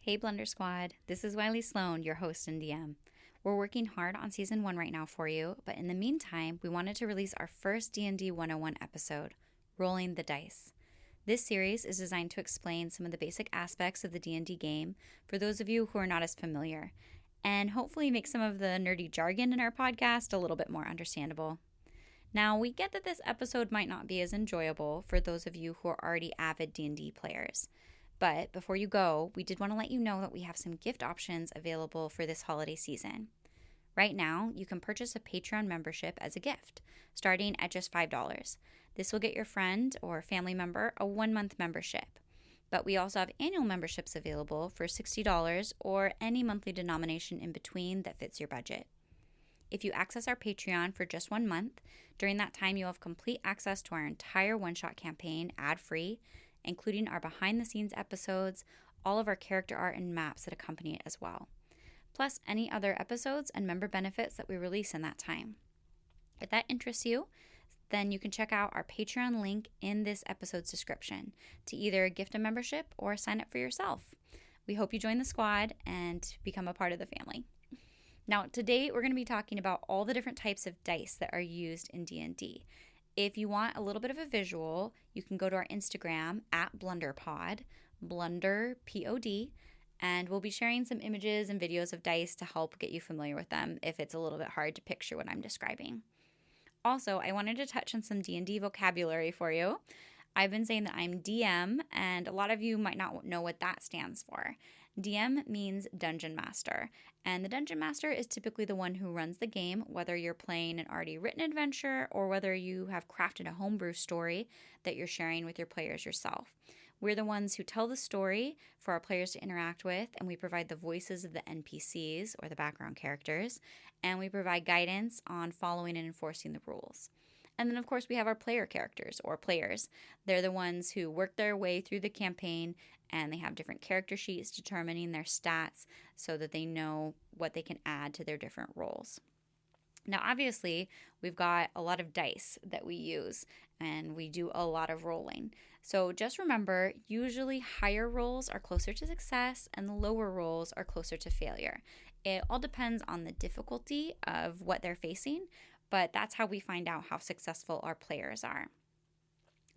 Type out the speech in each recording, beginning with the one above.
Hey Blunder Squad, this is Wylie Sloan, your host and DM. We're working hard on Season 1 right now for you, but in the meantime, we wanted to release our first D&D 101 episode, Rolling the Dice. This series is designed to explain some of the basic aspects of the D&D game for those of you who are not as familiar, and hopefully make some of the nerdy jargon in our podcast a little bit more understandable. Now, we get that this episode might not be as enjoyable for those of you who are already avid D&D players. But before you go, we did want to let you know that we have some gift options available for this holiday season. Right now, you can purchase a Patreon membership as a gift, starting at just $5. This will get your friend or family member a 1-month membership. But we also have annual memberships available for $60 or any monthly denomination in between that fits your budget. If you access our Patreon for just 1 month, during that time you'll have complete access to our entire one-shot campaign ad-free, including our behind-the-scenes episodes, all of our character art and maps that accompany it as well, plus any other episodes and member benefits that we release in that time. If that interests you, then you can check out our Patreon link in this episode's description to either gift a membership or sign up for yourself. We hope you join the squad and become a part of the family. Now, today we're going to be talking about all the different types of dice that are used in D&D. If you want a little bit of a visual, you can go to our Instagram at BlunderPod, Blunder, P-O-D, and we'll be sharing some images and videos of dice to help get you familiar with them if it's a little bit hard to picture what I'm describing. Also, I wanted to touch on some D&D vocabulary for you. I've been saying that I'm DM, and a lot of you might not know what that stands for. DM means Dungeon Master, and the Dungeon Master is typically the one who runs the game, whether you're playing an already written adventure or whether you have crafted a homebrew story that you're sharing with your players yourself. We're the ones who tell the story for our players to interact with, and we provide the voices of the NPCs, or the background characters, and we provide guidance on following and enforcing the rules. And then, of course, we have our player characters, or players. They're the ones who work their way through the campaign, and they have different character sheets determining their stats so that they know what they can add to their different roles. Now, obviously, we've got a lot of dice that we use, and we do a lot of rolling. So just remember, usually higher rolls are closer to success, and the lower rolls are closer to failure. It all depends on the difficulty of what they're facing, but that's how we find out how successful our players are.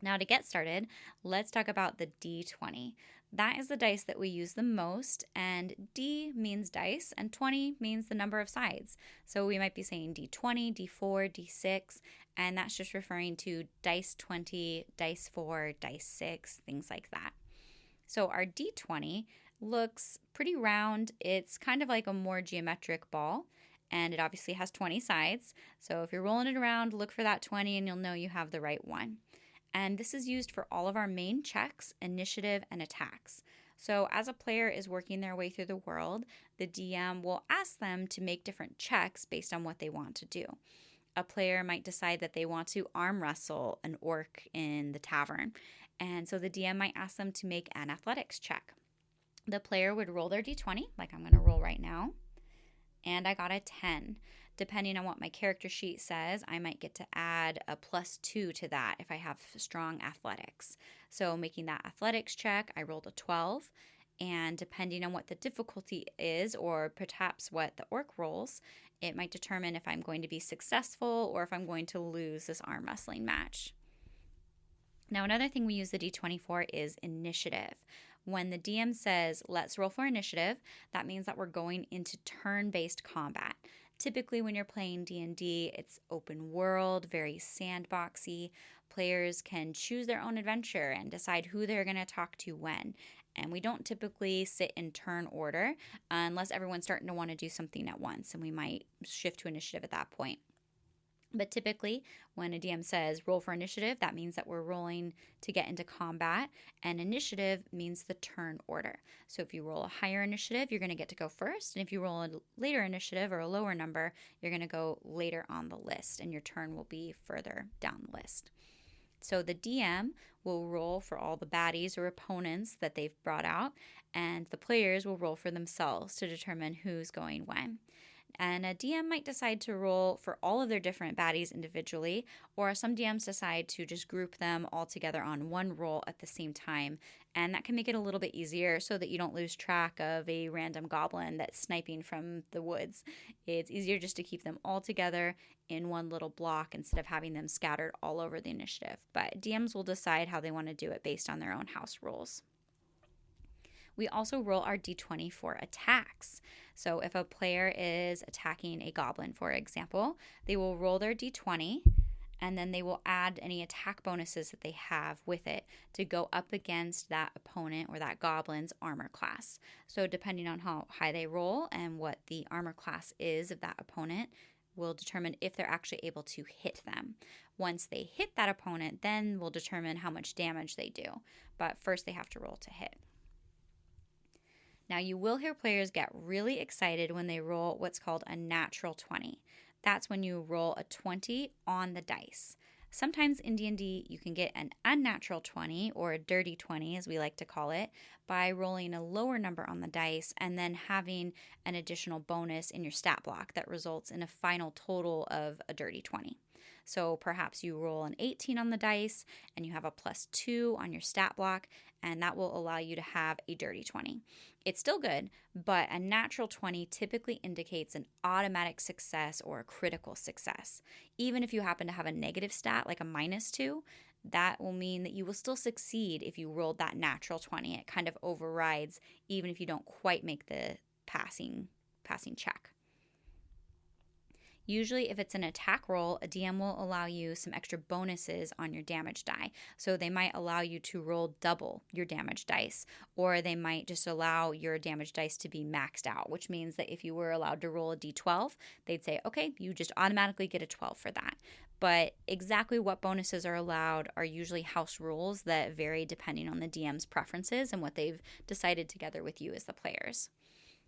Now, to get started, let's talk about the D20. That is the dice that we use the most, and D means dice, and 20 means the number of sides. So we might be saying D20, D4, D6, and that's just referring to dice 20, dice 4, dice 6, things like that. So our D20 looks pretty round. It's kind of like a more geometric ball, and it obviously has 20 sides. So if you're rolling it around, look for that 20 and you'll know you have the right one. And this is used for all of our main checks, initiative, and attacks. So as a player is working their way through the world, the DM will ask them to make different checks based on what they want to do. A player might decide that they want to arm wrestle an orc in the tavern, and so the DM might ask them to make an athletics check. The player would roll their d20, like I'm going to roll right now, and I got a 10. Depending on what my character sheet says, I might get to add a +2 to that if I have strong athletics. So making that athletics check, I rolled a 12. And depending on what the difficulty is, or perhaps what the orc rolls, it might determine if I'm going to be successful or if I'm going to lose this arm wrestling match. Now, another thing we use the D20 for is initiative. When the DM says, let's roll for initiative, that means that we're going into turn-based combat. Typically, when you're playing D&D, it's open world, very sandboxy. Players can choose their own adventure and decide who they're going to talk to when. And we don't typically sit in turn order unless everyone's starting to want to do something at once, and we might shift to initiative at that point. But typically, when a DM says roll for initiative, that means that we're rolling to get into combat, and initiative means the turn order. So if you roll a higher initiative, you're going to get to go first, and if you roll a later initiative or a lower number, you're going to go later on the list, and your turn will be further down the list. So the DM will roll for all the baddies or opponents that they've brought out, and the players will roll for themselves to determine who's going when. And a DM might decide to roll for all of their different baddies individually, or some DMs decide to just group them all together on one roll at the same time. And that can make it a little bit easier so that you don't lose track of a random goblin that's sniping from the woods. It's easier just to keep them all together in one little block instead of having them scattered all over the initiative. But DMs will decide how they want to do it based on their own house rules. We also roll our d20 for attacks. So if a player is attacking a goblin, for example, they will roll their d20 and then they will add any attack bonuses that they have with it to go up against that opponent or that goblin's armor class. So depending on how high they roll and what the armor class is of that opponent will determine if they're actually able to hit them. Once they hit that opponent, then we'll determine how much damage they do. But first they have to roll to hit. Now, you will hear players get really excited when they roll what's called a natural 20. That's when you roll a 20 on the dice. Sometimes in D&D, you can get an unnatural 20, or a dirty 20, as we like to call it, by rolling a lower number on the dice and then having an additional bonus in your stat block that results in a final total of a dirty 20. So perhaps you roll an 18 on the dice and you have a +2 on your stat block, and that will allow you to have a dirty 20. It's still good, but a natural 20 typically indicates an automatic success or a critical success. Even if you happen to have a negative stat like a -2, that will mean that you will still succeed if you rolled that natural 20. It kind of overrides even if you don't quite make the passing check. Usually, if it's an attack roll, a DM will allow you some extra bonuses on your damage die. So they might allow you to roll double your damage dice, or they might just allow your damage dice to be maxed out, which means that if you were allowed to roll a d12, they'd say, okay, you just automatically get a 12 for that. But exactly what bonuses are allowed are usually house rules that vary depending on the DM's preferences and what they've decided together with you as the players.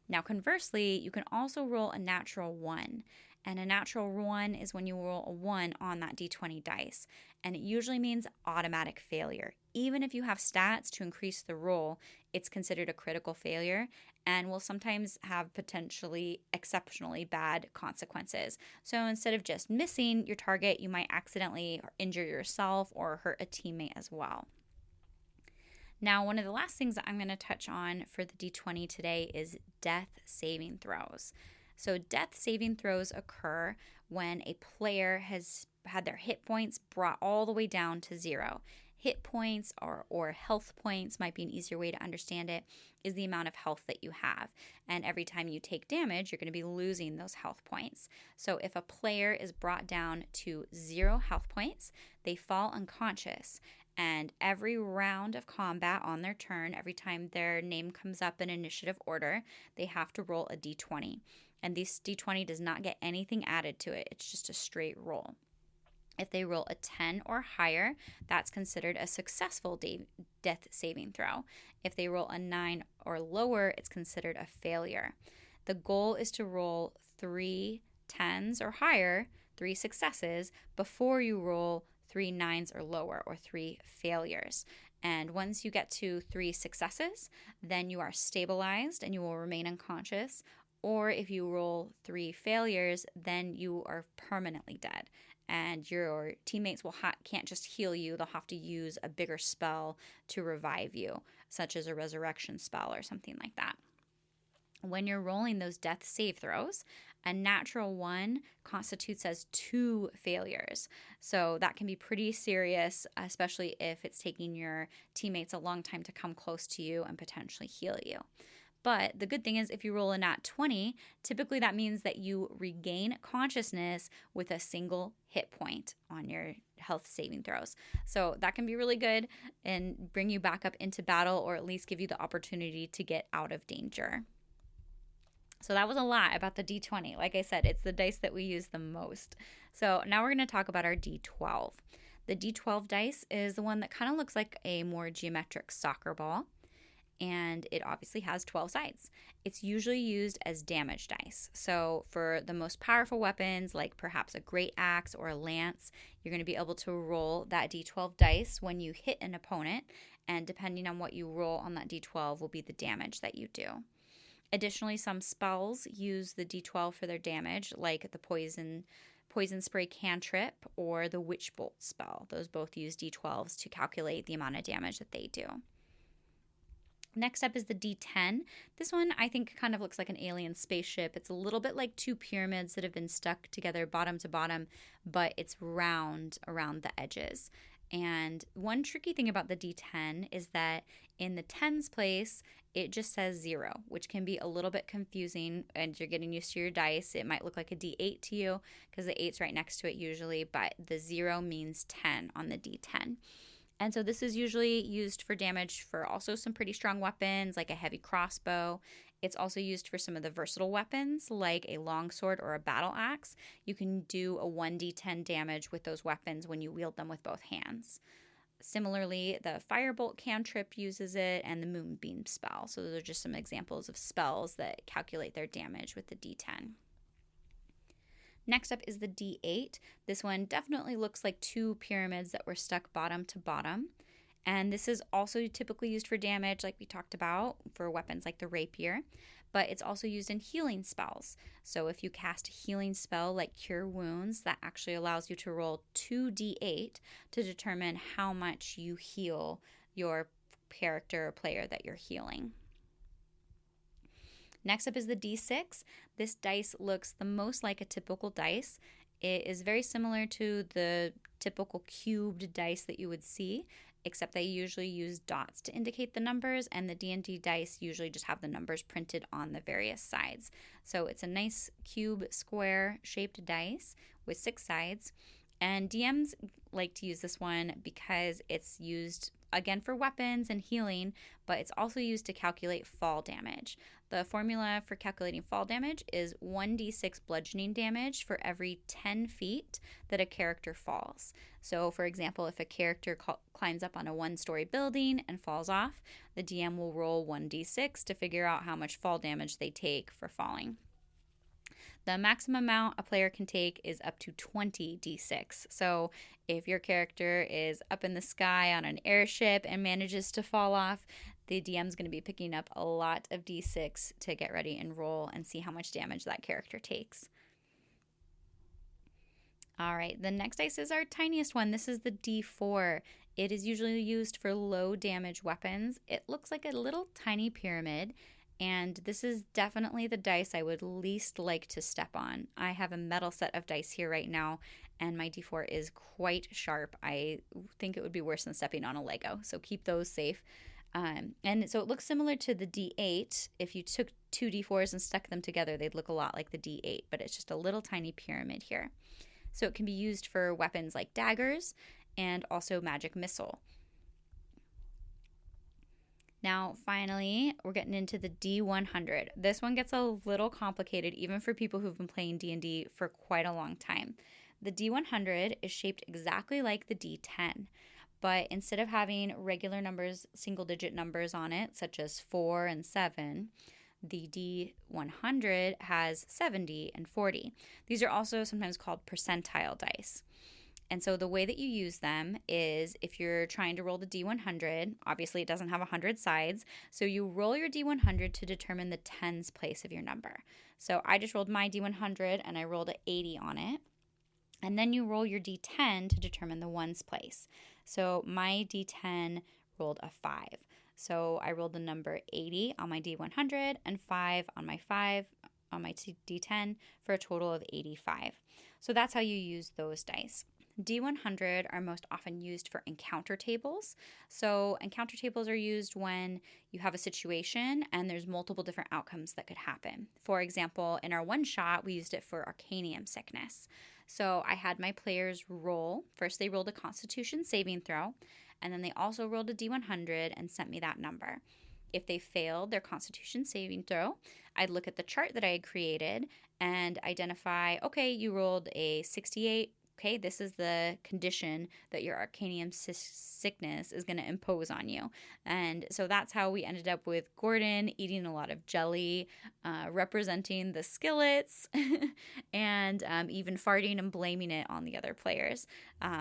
Now, conversely, you can also roll a natural 1. And a natural 1 is when you roll a 1 on that d20 dice. And it usually means automatic failure. Even if you have stats to increase the roll, it's considered a critical failure and will sometimes have potentially exceptionally bad consequences. So instead of just missing your target, you might accidentally injure yourself or hurt a teammate as well. Now, one of the last things that I'm going to touch on for the d20 today is death saving throws. So death saving throws occur when a player has had their hit points brought all the way down to 0. Hit points or health points might be an easier way to understand it, is the amount of health that you have. And every time you take damage, you're going to be losing those health points. So if a player is brought down to 0 health points, they fall unconscious. And every round of combat on their turn, every time their name comes up in initiative order, they have to roll a d20. And this d20 does not get anything added to it. It's just a straight roll. If they roll a 10 or higher, that's considered a successful death saving throw. If they roll a 9 or lower, it's considered a failure. The goal is to roll 3 10s or higher, 3 successes, before you roll 3 9s or lower, or 3 failures. And once you get to 3 successes, then you are stabilized and you will remain unconscious. Or if you roll 3 failures, then you are permanently dead. And your teammates can't just heal you. They'll have to use a bigger spell to revive you, such as a resurrection spell or something like that. When you're rolling those death save throws, a natural 1 constitutes as 2 failures. So that can be pretty serious, especially if it's taking your teammates a long time to come close to you and potentially heal you. But the good thing is if you roll a nat 20, typically that means that you regain consciousness with a single hit point on your health saving throws. So that can be really good and bring you back up into battle, or at least give you the opportunity to get out of danger. So that was a lot about the d20. Like I said, it's the dice that we use the most. So now we're going to talk about our d12. The d12 dice is the one that kind of looks like a more geometric soccer ball. And it obviously has 12 sides. It's usually used as damage dice. So for the most powerful weapons, like perhaps a great axe or a lance, you're going to be able to roll that d12 dice when you hit an opponent. And depending on what you roll on that d12 will be the damage that you do. Additionally, some spells use the D12 for their damage, like the poison spray cantrip or the witch bolt spell. Those both use D12s to calculate the amount of damage that they do. Next up is the D10. This one I think kind of looks like an alien spaceship. It's a little bit like two pyramids that have been stuck together bottom to bottom, but it's round around the edges. And one tricky thing about the D10 is that in the tens place, it just says 0, which can be a little bit confusing, and you're getting used to your dice. It might look like a D8 to you because the 8's right next to it usually, but the 0 means 10 on the D10. And so this is usually used for damage for also some pretty strong weapons like a heavy crossbow. It's also used for some of the versatile weapons like a longsword or a battle axe. You can do a 1d10 damage with those weapons when you wield them with both hands. Similarly, the firebolt cantrip uses it and the moonbeam spell. So those are just some examples of spells that calculate their damage with the D10. Next up is the D8. This one definitely looks like two pyramids that were stuck bottom to bottom. And this is also typically used for damage, like we talked about, for weapons like the rapier. But it's also used in healing spells. So if you cast a healing spell like Cure Wounds, that actually allows you to roll 2d8 to determine how much you heal your character or player that you're healing. Next up is the D6. This dice looks the most like a typical dice. It is very similar to the typical cubed dice that you would see, except they usually use dots to indicate the numbers, and the D&D dice usually just have the numbers printed on the various sides. So it's a nice cube square shaped dice with 6 sides, and DMs like to use this one because it's used again for weapons and healing, but it's also used to calculate fall damage. The formula for calculating fall damage is 1d6 bludgeoning damage for every 10 feet that a character falls. So, for example, if a character climbs up on a 1-story building and falls off, the DM will roll 1d6 to figure out how much fall damage they take for falling. The maximum amount a player can take is up to 20 d6. So if your character is up in the sky on an airship and manages to fall off, the DM is going to be picking up a lot of d6 to get ready and roll and see how much damage that character takes. All right, the next dice is our tiniest one. This is the D4. It is usually used for low damage weapons. It looks like a little tiny pyramid, and this is definitely the dice I would least like to step on. I have a metal set of dice here right now, and my D4 is quite sharp. I think it would be worse than stepping on a Lego, so keep those safe. And so it looks similar to the D8. If you took 2 D4s and stuck them together, they'd look a lot like the D8, but it's just a little tiny pyramid here. So it can be used for weapons like daggers and also magic missile. Now, finally, we're getting into the D100. This one gets a little complicated, even for people who've been playing D&D for quite a long time. The D100 is shaped exactly like the D10, but instead of having regular numbers, single-digit numbers on it, such as 4 and 7, the D100 has 70 and 40. These are also sometimes called percentile dice. And so the way that you use them is if you're trying to roll the D100, obviously it doesn't have 100 sides, so you roll your D100 to determine the tens place of your number. So I just rolled my D100 and I rolled an 80 on it. And then you roll your D10 to determine the ones place. So my D10 rolled a 5. So I rolled the number 80 on my D100 and 5 on my D10 for a total of 85. So that's how you use those dice. D100 are most often used for encounter tables. So encounter tables are used when you have a situation and there's multiple different outcomes that could happen. For example, in our one shot, we used it for Arcanium sickness. So I had my players roll. First, they rolled a Constitution saving throw, and then they also rolled a D100 and sent me that number. If they failed their Constitution saving throw, I'd look at the chart that I had created and identify, okay, you rolled a 68 Okay, this is the condition that your Arcanium sickness is going to impose on you. And so that's how we ended up with Gordon eating a lot of jelly, representing the skillets, and even farting and blaming it on the other players.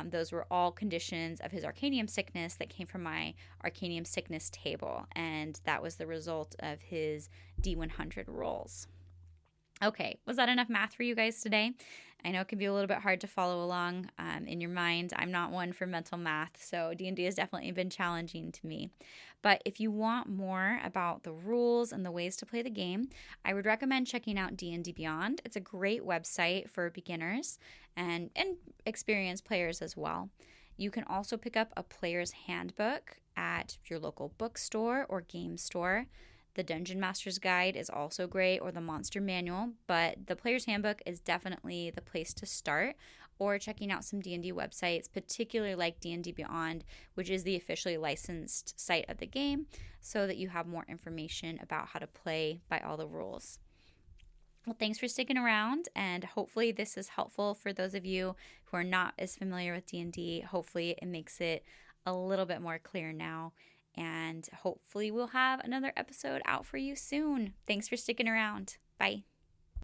Those were all conditions of his Arcanium sickness that came from my Arcanium sickness table. And that was the result of his D100 rolls. Okay, was that enough math for you guys today? I know it can be a little bit hard to follow along in your mind. I'm not one for mental math, so D&D has definitely been challenging to me. But if you want more about the rules and the ways to play the game, I would recommend checking out D&D Beyond. It's a great website for beginners and experienced players as well. You can also pick up a player's handbook at your local bookstore or game store. The Dungeon Master's Guide is also great, or the Monster Manual, but the Player's Handbook is definitely the place to start, or checking out some D&D websites, particularly like D&D Beyond, which is the officially licensed site of the game, so that you have more information about how to play by all the rules. Well, thanks for sticking around, and hopefully this is helpful for those of you who are not as familiar with D&D. Hopefully it makes it a little bit more clear now. And hopefully we'll have another episode out for you soon. Thanks for sticking around. Bye.